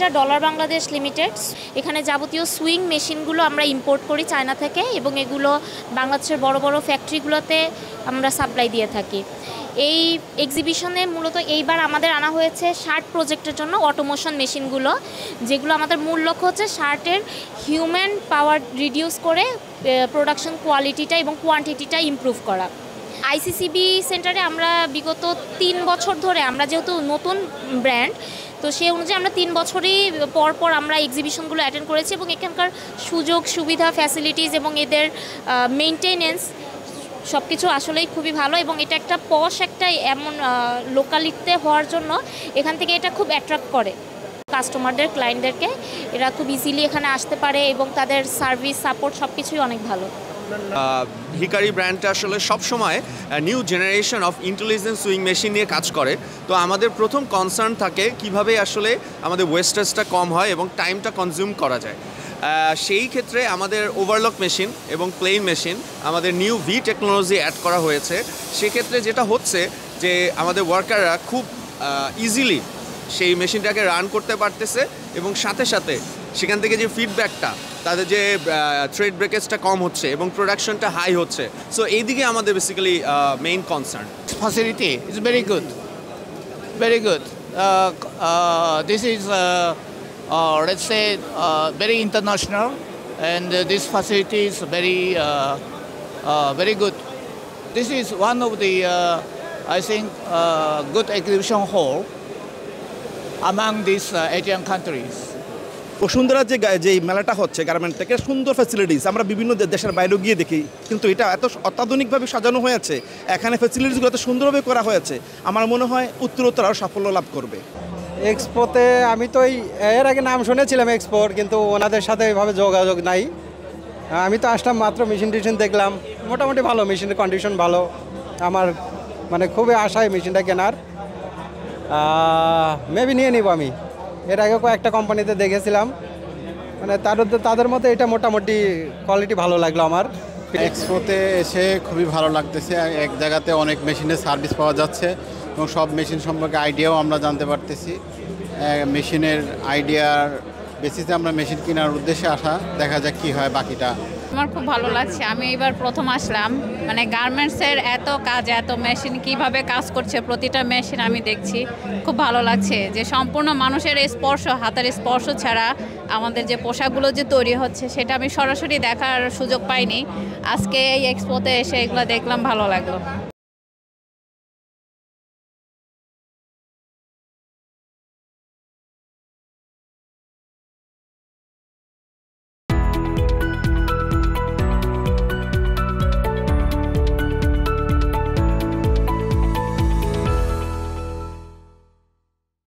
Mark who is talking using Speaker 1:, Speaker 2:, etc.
Speaker 1: এটা dollar Bangladesh limited. এখানে যাবতীয় সুইং মেশিনগুলো আমরা ইম্পোর্ট করি চায়না থেকে এবং এগুলো বাংলাদেশের বড় বড় ফ্যাক্টরিগুলোতে আমরা সাপ্লাই দিয়ে থাকি। এই এক্সিবিশনে মূলত এইবার আমাদের আনা হয়েছে শার্ট প্রজেক্টের জন্য অটোমোশন মেশিনগুলো, যেগুলো আমাদের মূল লক্ষ্য হচ্ছে শার্টের হিউম্যান পাওয়ার রিডিউস করে প্রোডাকশন কোয়ালিটিটা এবং কোয়ান্টিটিটা ইমপ্রুভ করা। আইসিসিবি সেন্টারে আমরা বিগত 3 বছর ধরে, আমরা যেহেতু নতুন ব্র্যান্ড তো সেই অনুযায়ী আমরা 3 বছরই পর পর আমরা এক্সিবিশনগুলো অ্যাটেন্ড করেছি এবং এখানকার সুযোগ সুবিধা ফ্যাসিলিটিস এবং এদের মেইনটেনেন্স সব কিছু আসলেই খুবই ভালো এবং এটা একটা পশ একটা এমন লোকালিটিতে হওয়ার জন্য এখান থেকে এটা খুব অ্যাট্রাক্ট করে কাস্টমারদের, ক্লায়েন্টদেরকে। এরা খুব ইজিলি এখানে আসতে পারে এবং তাদের সার্ভিস সাপোর্ট সব কিছুই অনেক ভালো।
Speaker 2: হিকারি ব্র্যান্ডটা আসলে সবসময় new generation of intelligent sewing machine নিয়ে কাজ করে। তো আমাদের প্রথম কনসার্ন থাকে কিভাবে আসলে আমাদের ওয়েস্টেজটা কম হয় এবং টাইমটা কনজিউম করা যায়। সেই ক্ষেত্রে আমাদের ওভারলক মেশিন এবং প্লেন মেশিন আমাদের নিউ ভি টেকনোলজি অ্যাড করা হয়েছে। সেক্ষেত্রে যেটা হচ্ছে যে আমাদের ওয়ার্কাররা খুব ইজিলি সেই মেশিনটাকে রান করতে পারতেছে এবং সাথে সাথে সেখান থেকে যে ফিডব্যাকটা, তাদের যে থ্রেড ব্রেকেজটা কম হচ্ছে এবং প্রোডাকশনটা হাই হচ্ছে। সো এই দিকে আমাদের basically main concern.
Speaker 3: Facility is very good, very good. This is let's say very international, and this facility is very good. This is one of the I think good exhibition hall among these Asian countries.
Speaker 4: Bashundhara যে মেলাটা হচ্ছে garment থেকে, সুন্দর facilities আমরা বিভিন্ন দেশের বাইরেও গিয়ে দেখি, কিন্তু এটা এত অত্যাধুনিকভাবে সাজানো হয়েছে, এখানে ফ্যাসিলিটিসগুলো এত সুন্দরভাবে করা হয়েছে, আমার মনে হয় উত্তরোত্তর আরও সাফল্য লাভ করবে।
Speaker 5: এক্সপোতে আমি তো এর আগে নাম শুনেছিলাম এক্সপোর, কিন্তু ওনাদের সাথে এভাবে যোগাযোগ নাই। আমি তো আসলাম মাত্র, মেশিন টেশিন দেখলাম, মোটামুটি ভালো, মেশিনের কন্ডিশন ভালো। আমার মানে খুবই আশায় মেশিনটা কেনার, মেবি নিয়ে নিব আমি। এর আগে কয়েকটা কোম্পানিতে দেখেছিলাম, মানে তাদের মধ্যে এটা মোটামুটি কোয়ালিটি ভালো লাগলো আমার।
Speaker 6: এক্সপোতে এসে খুবই ভালো লাগতেছে, এক জায়গাতে অনেক মেশিনের সার্ভিস পাওয়া যাচ্ছে এবং সব মেশিন সম্পর্কে আইডিয়াও আমরা জানতে পারতেছি। মেশিনের আইডিয়ার বেসিসে আমরা মেশিন কেনার উদ্দেশ্যে আসা, দেখা যাক কী হয় বাকিটা।
Speaker 7: আমার খুব ভালো লাগছে, আমি এবার প্রথম আসলাম, মানে গার্মেন্টসের এত কাজ, এত মেশিন কিভাবে কাজ করছে, প্রতিটা মেশিন আমি দেখছি, খুব ভালো লাগছে যে সম্পূর্ণ মানুষের স্পর্শ, হাতের স্পর্শ ছাড়া আমাদের যে পোশাকগুলো যে তৈরি হচ্ছে সেটা আমি সরাসরি দেখার সুযোগ পাইনি। আজকে এই এক্সপোতে এসে এগুলো দেখলাম, ভালো লাগলো।